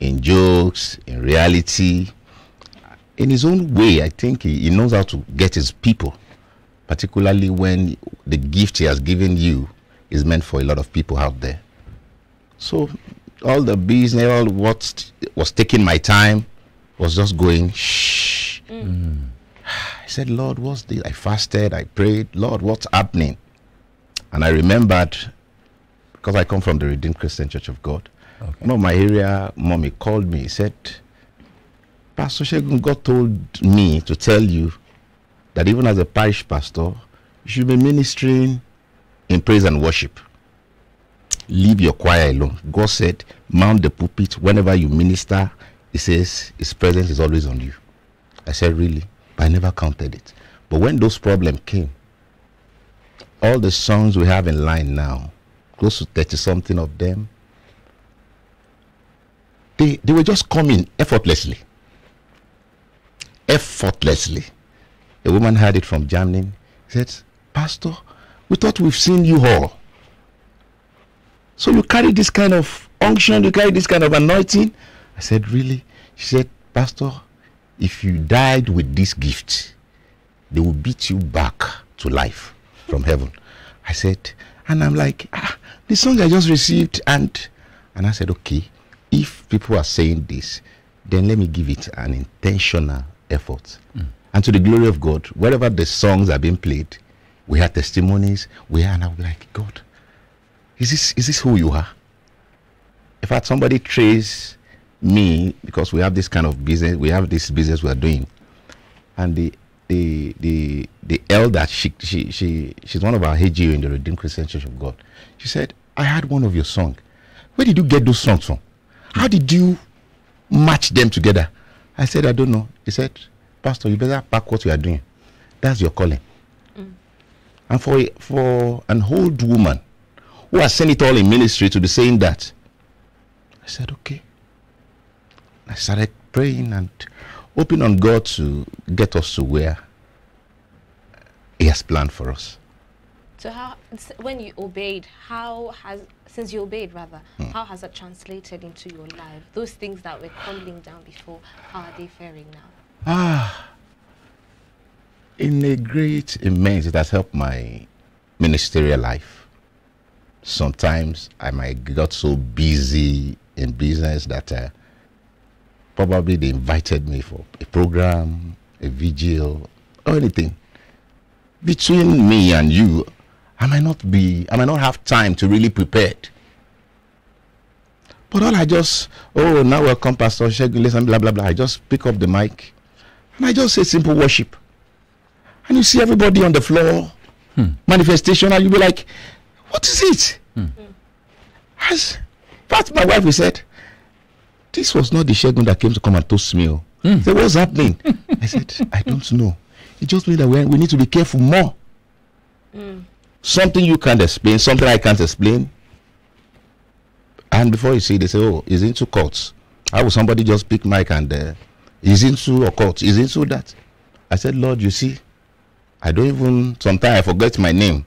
in jokes, in reality, in his own way, I think he knows how to get his people, particularly when the gift he has given you is meant for a lot of people out there. So all the business, all what was taking my time was just going shh. I said, Lord, what's this? I fasted, I prayed, Lord, what's happening? And I remembered, because I come from the Redeemed Christian Church of God, one of my area mommy called me. He said, Pastor Shegun, God told me to tell you that even as a parish pastor, you should be ministering in praise and worship. Leave your choir alone. God said, mount the pulpit whenever you minister. He says his presence is always on you. I said, really? But I never counted it. But when those problems came, all the songs we have in line now, close to 30 something of them, they were just coming effortlessly. Effortlessly. A woman heard it from Germany. Said, Pastor, we thought we've seen you all. So you carry this kind of unction, you carry this kind of anointing? I said, really? She said, Pastor, if you died with this gift, they will beat you back to life from heaven. I said, and I'm like, the song I just received, and I said, okay, if people are saying this, then let me give it an intentional effort. And to the glory of God, wherever the songs are being played, we had testimonies, and I'll be like, God, is this who you are? In fact, somebody traced me, because we have this kind of business, we have this business we are doing, and the elder, she's one of our HGO in the Redeemed Christian Church of God. She said, I heard one of your songs. Where did you get those songs from? How did you match them together? I said, I don't know. He said, Pastor, you better pack what you are doing. That's your calling. And for an old woman who has seen it all in ministry to be saying that, I said, okay. I started praying and hoping on God to get us to where he has planned for us. So when you obeyed, since you obeyed rather, how has that translated into your life? Those things that were crumbling down before, how are they faring now? In a great immense, it has helped my ministerial life. Sometimes I might got so busy in business that probably they invited me for a program, a vigil, or anything. Between me and you, I might not have time to really prepare. But all I just, now welcome Pastor Shegun, listen, blah, blah, blah. I just pick up the mic and I just say simple worship. And you see everybody on the floor, manifestation, and you'll be like, what is it? But my wife said, this was not the Shegun that came to come and toast me. I said, what's happening? I said, I don't know. It just means that we need to be careful more. Something you can't explain, something I can't explain. And before you see, they say, oh, he's into cults. How will somebody just pick mic and he's into a cult, he's into that? I said, Lord, you see, I don't even, sometimes I forget my name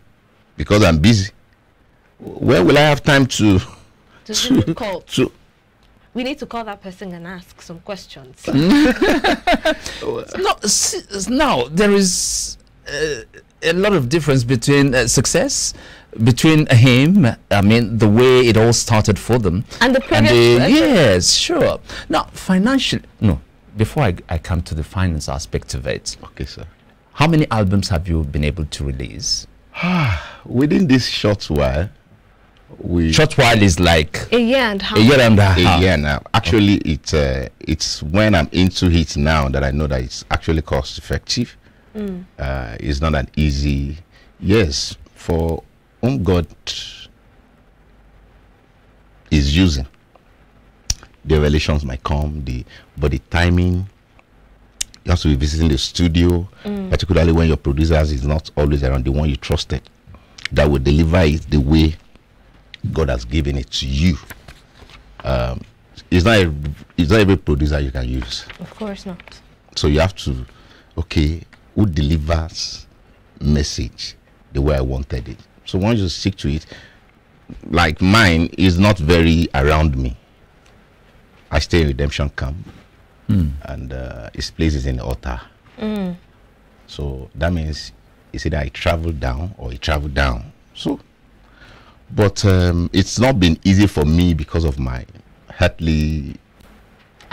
because I'm busy. Where will I have time to we need to call that person and ask some questions. Now, there is a lot of difference between success, between him, I mean, the way it all started for them. And the previous... yes, sure. Now, financially, no, before I come to the finance aspect of it. Okay, sir. How many albums have you been able to release? Within this short while, short while is like a year and a half. A year and a half. A year now. Actually, it's when I'm into it now that I know that it's actually cost effective. It's not an easy. Yes, for whom God is using, the revelations might come, but the timing. You have to be visiting the studio, particularly when your producers is not always around, the one you trusted, that will deliver it the way God has given it to you. It's not every producer you can use. Of course not. So you have to, okay, who delivers message the way I wanted it? So once you stick to it, like mine is not very around me. I stay in redemption camp, and his place is in the altar. So that means it's either I travel down or he travel down. So, but it's not been easy for me because of my earthly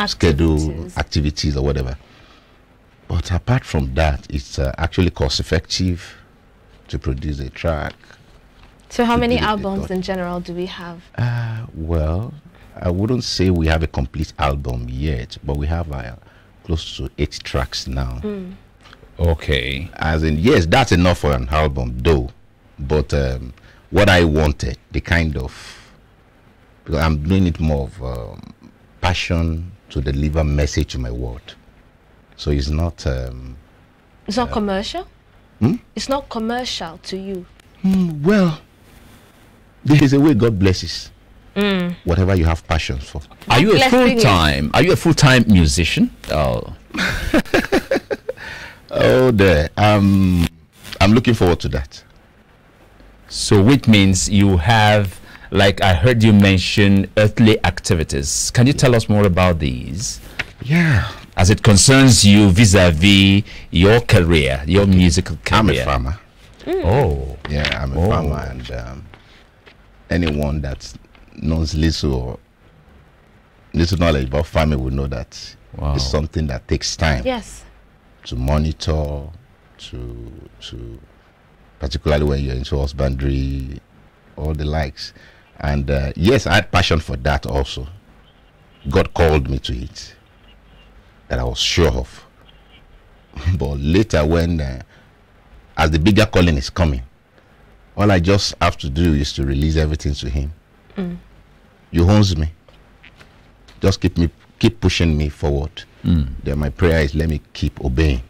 schedule, activities or whatever. But apart from that, it's actually cost effective to produce a track. So how many albums in general do we have? Well, I wouldn't say we have a complete album yet, but we have close to 8 tracks now. Okay. As in, yes, that's enough for an album, though. But what I wanted, the kind of, because I'm doing it more of passion to deliver message to my world. So it's not. It's not commercial. It's not commercial to you. Well, there is a way God blesses. Whatever you have passion for. Are you a full-time? Are you a full-time musician? Oh. Oh, there. I'm looking forward to that. So, which means you have, like I heard you mention, earthly activities. Can you tell us more about these? Yeah. As it concerns you vis-a-vis your career, your musical career. I'm a farmer. Oh. Yeah, I'm a farmer, and anyone that knows little knowledge about farming will know that it's something that takes time. Yes. To monitor, to particularly when you're into husbandry, all the likes. And yes, I had passion for that also. God called me to it, that I was sure of. But later when, as the bigger calling is coming, all I just have to do is to release everything to him. You owns me. Just keep pushing me forward. Then my prayer is, let me keep obeying.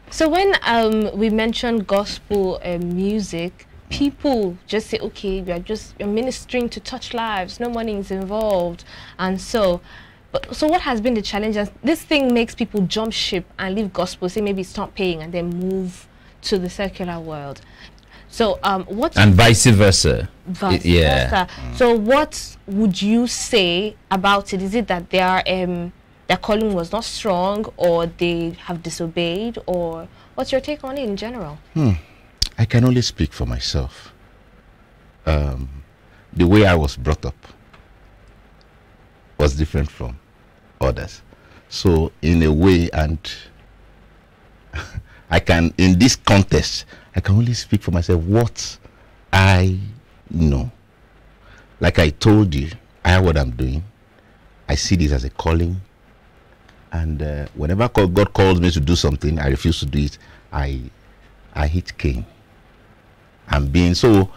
So when we mention gospel music, people just say, okay, you're ministering to touch lives, no money is involved, and so what has been the challenge? This thing makes people jump ship and leave gospel, say maybe stop paying, and then move to the secular world. So and vice versa. Versa. So what would you say about it? Is it that their calling was not strong, or they have disobeyed, or what's your take on it in general? I can only speak for myself. The way I was brought up was different from others. So in a way, and I can, in this context, I can only speak for myself what I know. Like I told you, I know what I'm doing. I see this as a calling. And whenever God calls me to do something, I refuse to do it. I hit Cain. I'm being so.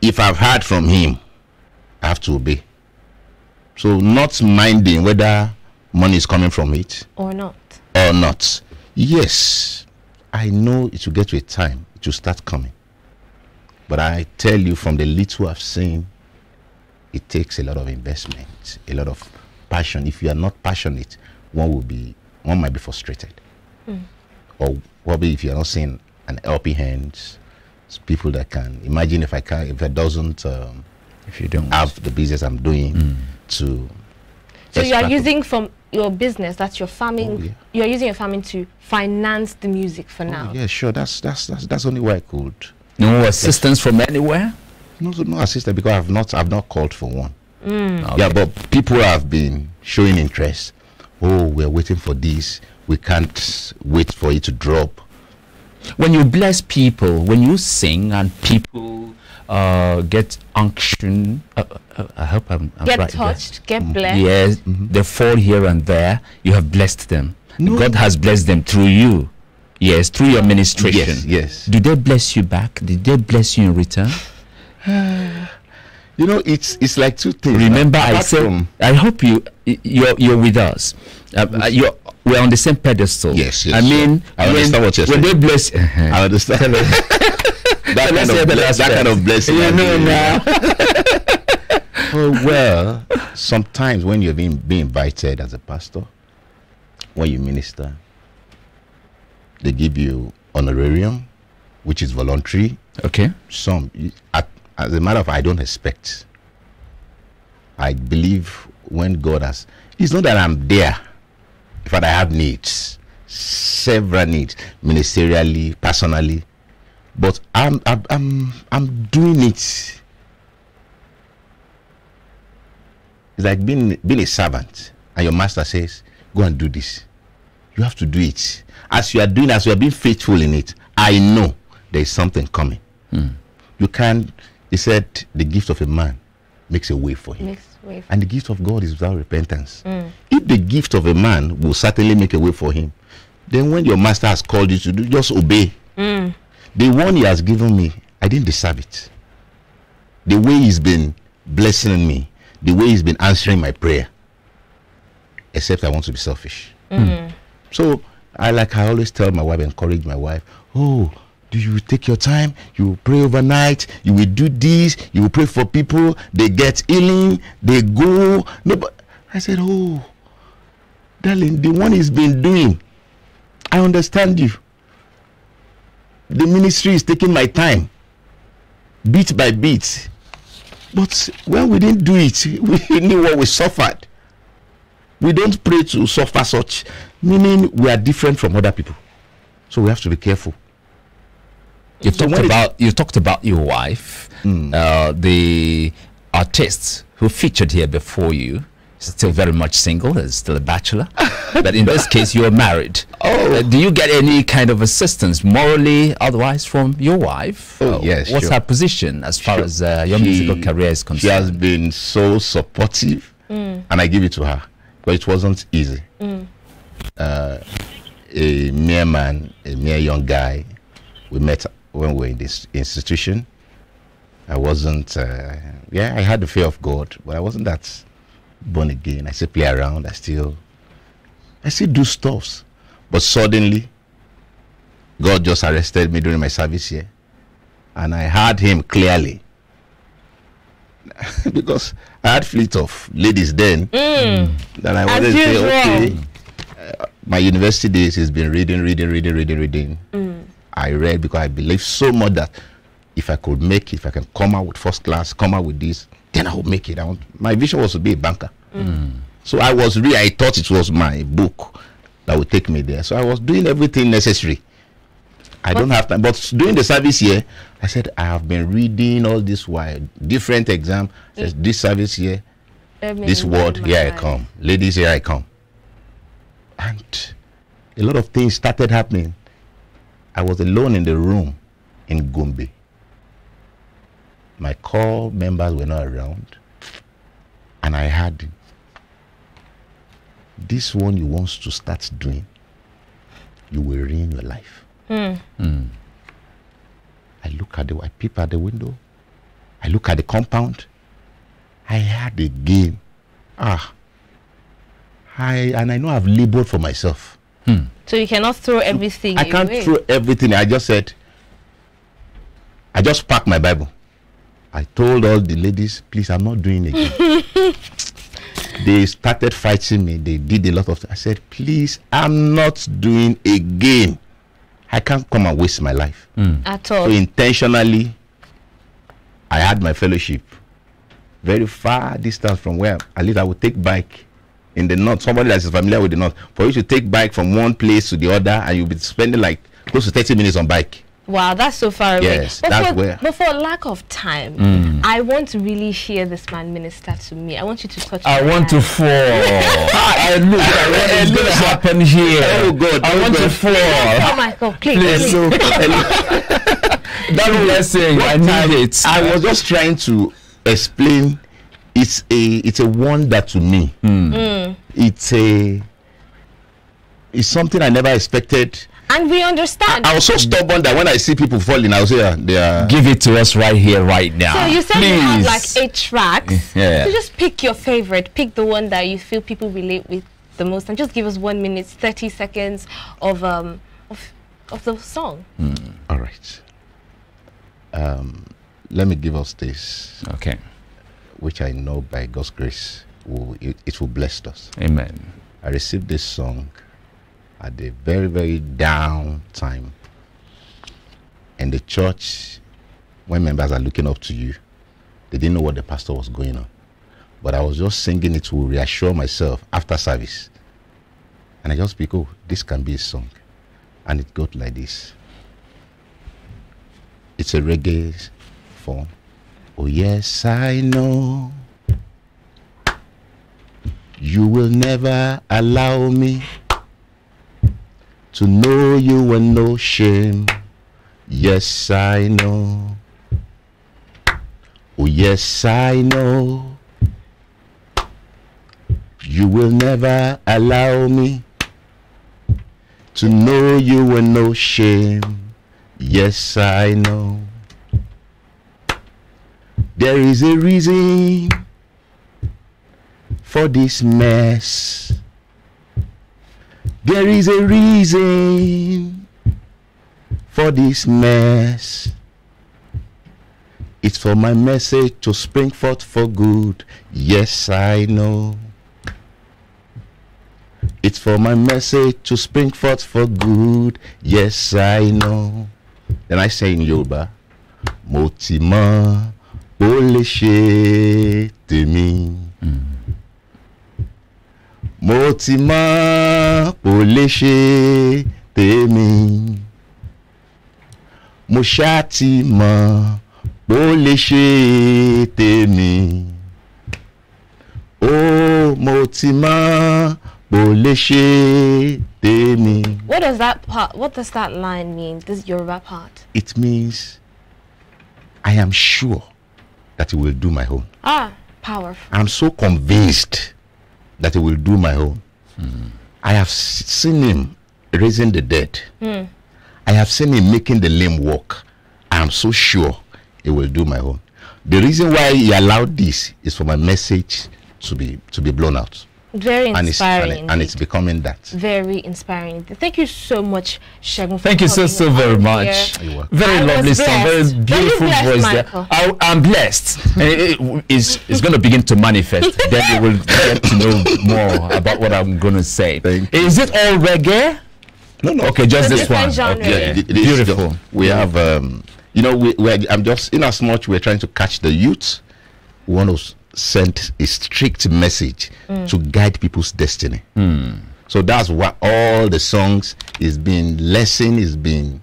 If I've heard from him, I have to obey. So not minding whether money is coming from it or not. Or not. Yes, I know it will get to a time it will start coming. But I tell you, from the little I've seen, it takes a lot of investment, a lot of passion. If you are not passionate, one might be frustrated. Or probably if you're not seeing an helping hand, people that can imagine if I doesn't if you don't have the business I'm doing to. So you are using from your business, that's your farming. You are using your farming to finance the music for now. Yeah, sure. That's only way I could. No assistance from anywhere. No assistance, because I've not called for one. Okay. Yeah, but people have been showing interest. Oh, we're waiting for this. We can't wait for it to drop. When you bless people, when you sing and people get unction, I hope I'm get right touched, get blessed. Yes, they fall here and there. You have blessed them. No. God has blessed them through you. Yes, through your ministration. Yes. Do they bless you back? Did they bless you in return? You know, it's like two things. Remember, I said, I hope you're with us. We're on the same pedestal. Yes. I mean, I understand what you're saying. When they bless, I understand. that kind of blessing. You know now. Oh, well, sometimes when you're being invited as a pastor, when you minister, they give you honorarium, which is voluntary. Okay. As a matter of fact, I don't expect. I believe when God has, it's not that I'm there. In fact, I have needs, several needs, ministerially, personally, but I'm doing it. It's like being a servant, and your master says, "Go and do this." You have to do it. As you are doing, as you are being faithful in it, I know there is something coming. You can't. He said, "The gift of a man makes a way for him." And the gift of God is without repentance. If the gift of a man will certainly make a way for him, then when your master has called you to do, just obey. The one he has given me, I didn't deserve it. The way he's been blessing me, the way he's been answering my prayer, except I want to be selfish. So I always tell my wife, encourage my wife, oh, do you take your time, you will pray overnight, you will do this, you will pray for people, they get healing, they go. No, but I said, oh, darling, the one he's been doing, I understand you. The ministry is taking my time, bit by bit. But when we didn't do it, we knew what we suffered. We don't pray to suffer such, meaning we are different from other people. So we have to be careful. You talked about your wife, the artist who featured here before you. Still very much single, is still a bachelor. But in this case, you're married. Do you get any kind of assistance, morally, otherwise, from your wife? Yes. What's her position as far as your musical career is concerned? She has been so supportive, and I give it to her. But it wasn't easy. A mere man, a mere young guy, we met when we were in this institution. I wasn't, I had the fear of God, but I wasn't that born again. I still play around, I still do stuffs. But suddenly, God just arrested me during my service here, and I heard him clearly. Because I had fleet of ladies then. Then I wanted to say, okay, my university days has been reading. I read because I believe so much that if I could make it, if I can come out with first class, come out with this, then I would make it. My vision was to be a banker. So I thought it was my book that would take me there. So I was doing everything necessary. I don't have time. But during the service here, I said, I have been reading all this while, different exam. Says this service here, this word, here I come. Ladies, here I come. And a lot of things started happening. I was alone in the room in Gombe. My core members were not around. And I had this one you want to start doing, you will ruin your life. I look at I peep at the window. I look at the compound. I had a game. And I know I've labored for myself. So you cannot throw everything I can't away. throw everything. I just said, I just packed my Bible. I told all the ladies, please, I'm not doing it again. They started fighting me. They did a lot of things. I said, please, I'm not doing again. I can't come and waste my life. At all. So intentionally, I had my fellowship very far distance from where at least I would take bike in the north. Somebody that is familiar with the north, for you to take bike from one place to the other, and you'll be spending like close to 30 minutes on bike. Wow, that's so far away. Yes, that's where. But for lack of time, I want to really hear this man minister to me. I want you to touch I my want to hand. fall. Look, what is going to happen here? Oh God! I want to fall. Oh my God, please. Please. please. That blessing, I need it. I was just trying to explain. It's a wonder to me. It's something I never expected. And we understand. I was so stubborn that when I see people falling, I'll say, they are. Give it to us right here, right now. So you said Please. you have like 8 tracks. Yeah. So just pick your favorite. Pick the one that you feel people relate with the most, and just give us 1 minute, 30 seconds of the song. All right. Let me give us this, Okay. which I know by God's grace it will bless us. Amen. I received this song at a very, very down time. In the church, when members are looking up to you, they didn't know what the pastor was going on. But I was just singing it to reassure myself after service. And I just speak, oh, this can be a song. And it got like this. It's a reggae form. Oh yes, I know you will never allow me to know you and no shame. Yes, I know. Oh yes, I know you will never allow me to know you and no shame. Yes, I know. There is a reason for this mess. There is a reason for this mess. It's for my message to spring forth for good. Yes, I know. It's for my message to spring forth for good. Yes, I know. Then I say in Yoruba, Motima Oleshe Temi. Motima Oleshe Temi. Moshatima Oleshe Temi. Oh, Motima Oleshe Temi. What does that part? What does that line mean? This Yoruba part. It means I am sure that he will do my own. Ah, powerful. I'm so convinced that he will do my own. I have seen him raising the dead. I have seen him making the lame walk. I am so sure he will do my own. The reason why he allowed this is for my message to be blown out. Very inspiring. And it's becoming that. Very inspiring. Thank you so much, Segun. Thank you so very much. Very lovely song, very beautiful voice there. I'm blessed. And it's going to begin to manifest. Then you will get to know more about what I'm going to say. Is it all reggae? No. Okay, just this one. Genre. Okay. Yeah, Beautiful. We have, you know, I'm just, in as much we're trying to catch the youth, we want to send a strict message to guide people's destiny. So that's what all the songs is being lesson, is being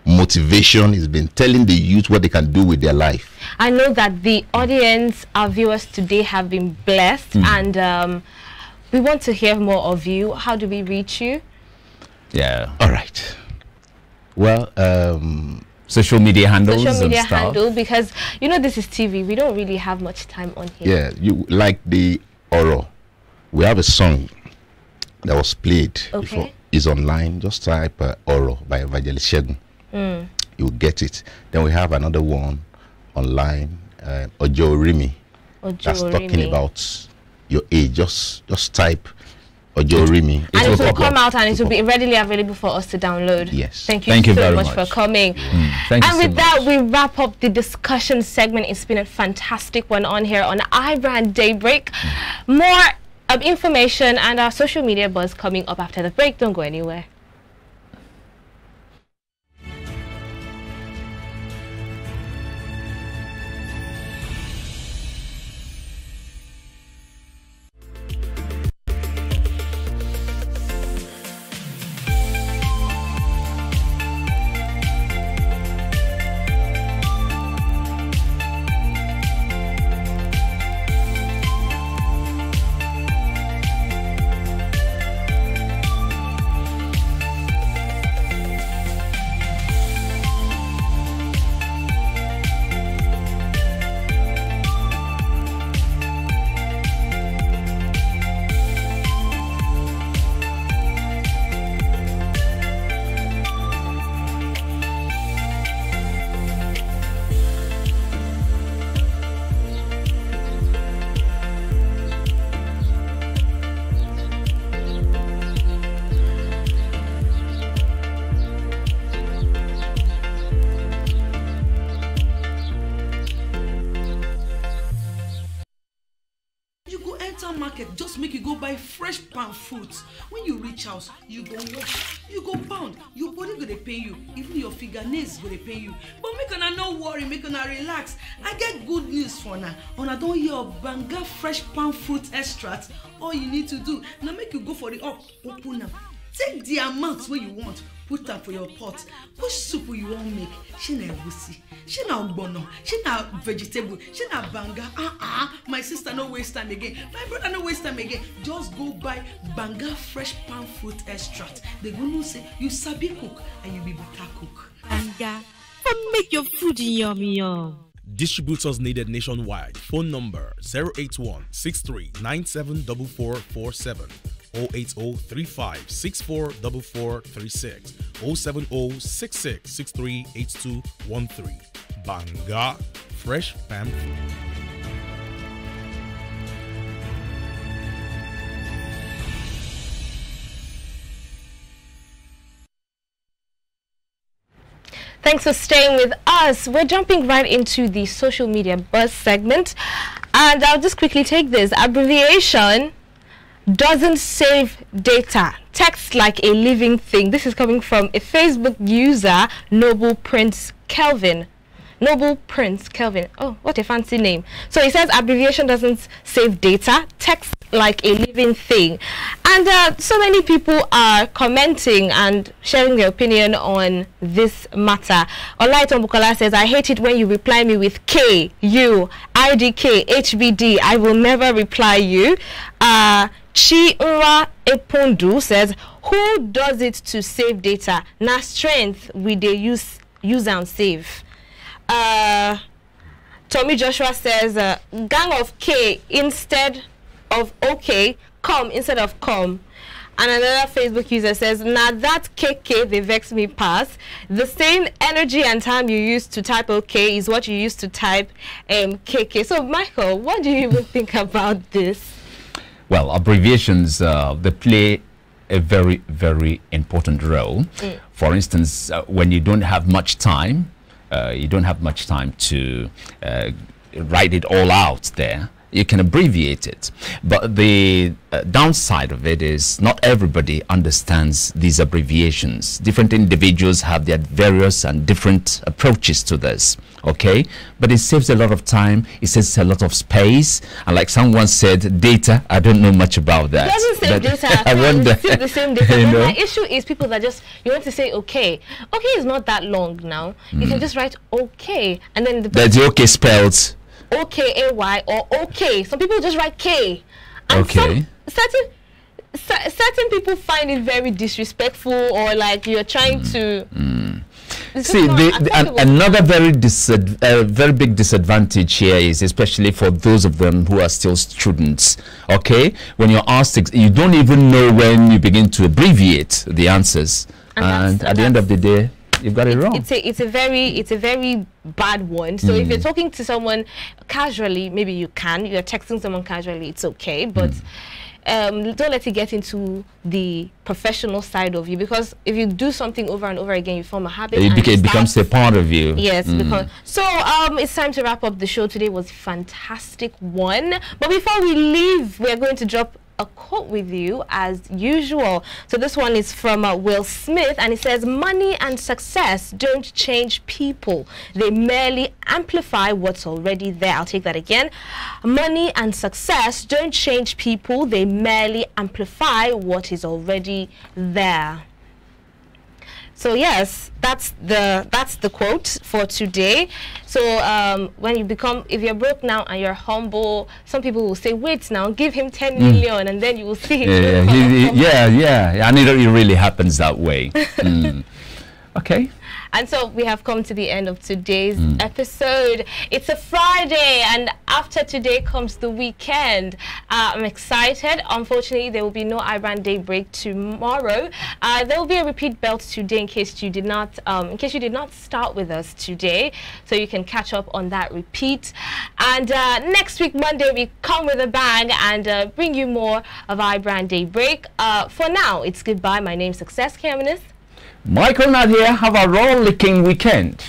motivation, is been telling the youth what they can do with their life. I know that the audience, our viewers today have been blessed, and we want to hear more of you. How do we reach you? Yeah. All right. Well, social media handles Social media and stuff. handle, because you know this is TV. We don't really have much time on here. yeah, you like the Oro. We have a song that was played before. It's online. Just type Oro by Evangelist Segun. You'll get it. Then we have another one online, Ojo Rimi. That's talking about your age. Just type Ojorimi. And it will come out and it will be readily available for us to download. Yes. Thank you so much for coming. Thank you and so with that, we wrap up the discussion segment. It's been a fantastic one on here on iBrand Daybreak. More information and our social media buzz coming up after the break. Don't go anywhere. Market just make you go buy fresh palm fruits. When you reach house, you go wash, you go pound, your body go dey pain you, even your fingernails go dey pain you. But make una no worry, make una relax. I get good news for una. Una don hear of Banga fresh palm fruit extract. All you need to do now make you go for the open am. Take the amount wey you want, put am for your pot. Which soup you wan make? Shey na egusi, shey na ogbono, shey na vegetable, shey na banga. My sister no waste time again. My brother no waste time again. Just go buy Banga fresh palm fruit extract. They go know say you sabi cook and you be better cook. Banga, make your food yummy yum. Distributors needed nationwide. Phone number 081 63 974447. 08035644436 07066638213. Banga fresh palm fruit. Thanks for staying with us. We're jumping right into the social media buzz segment, and I'll just quickly take this. Abbreviation doesn't save data. Text like a living thing. This is coming from a Facebook user, Noble Prince Kelvin. Noble Prince Kelvin. Oh, what a fancy name. So he says abbreviation doesn't save data. Text like a living thing. And so many people are commenting and sharing their opinion on this matter. Olaiton Bukola says, I hate it when you reply me with K, U, IDK, HBD. I will never reply you. Chiura Epondu says, who does it to save data? Na strength we dey use and save. Tommy Joshua says, gang of K instead of OK, come instead of come. And another Facebook user says, nah, that KK, they vex me pass. The same energy and time you used to type OK is what you used to type KK. So, Michael, what do you even think about this? Well, abbreviations, they play a very, very important role. For instance, when you don't have much time, to write it all out there, you can abbreviate it. But the downside of it is not everybody understands these abbreviations. Different individuals have their various and different approaches to this, okay? But it saves a lot of time, it saves a lot of space, and like someone said, data, I don't know much about that. It doesn't save data. I wonder. It's still the same data. You know? My issue is people that just, you want to say okay. Okay is not that long now. You can just write okay, and then that's the okay spelled OKAY or OK. Some people just write K. And okay. Certain people find it very disrespectful, or like you're trying to. See, another very big disadvantage here is, especially for those of them who are still students. Okay, when you're asked, you don't even know when you begin to abbreviate the answers, and at the end of the day, you've got it wrong. It's a very bad one. So if you're talking to someone casually, maybe you're texting someone casually, it's okay. But don't let it get into the professional side of you, because if you do something over and over again, you form a habit. It becomes a part of you. Yes. So it's time to wrap up the show. Today was a fantastic one. But before we leave, we are going to drop a quote with you as usual. So this one is from Will Smith, and it says, "Money and success don't change people. They merely amplify what's already there." I'll take that again. Money and success don't change people. They merely amplify what is already there. So yes, that's the quote for today. So when you become, if you're broke now and you're humble, some people will say, "Wait now, give him 10 million," and then you will see him. Yeah, and it really happens that way. Okay. And so we have come to the end of today's episode. It's a Friday, and after today comes the weekend. I'm excited. Unfortunately, there will be no iBrand Daybreak tomorrow. There will be a repeat belt today in case you did not start with us today. So you can catch up on that repeat. And next week, Monday, we come with a bang and bring you more of iBrand Daybreak. For now, it's goodbye. My name's Success Cameronist. Michael Nadia, have a rollicking weekend.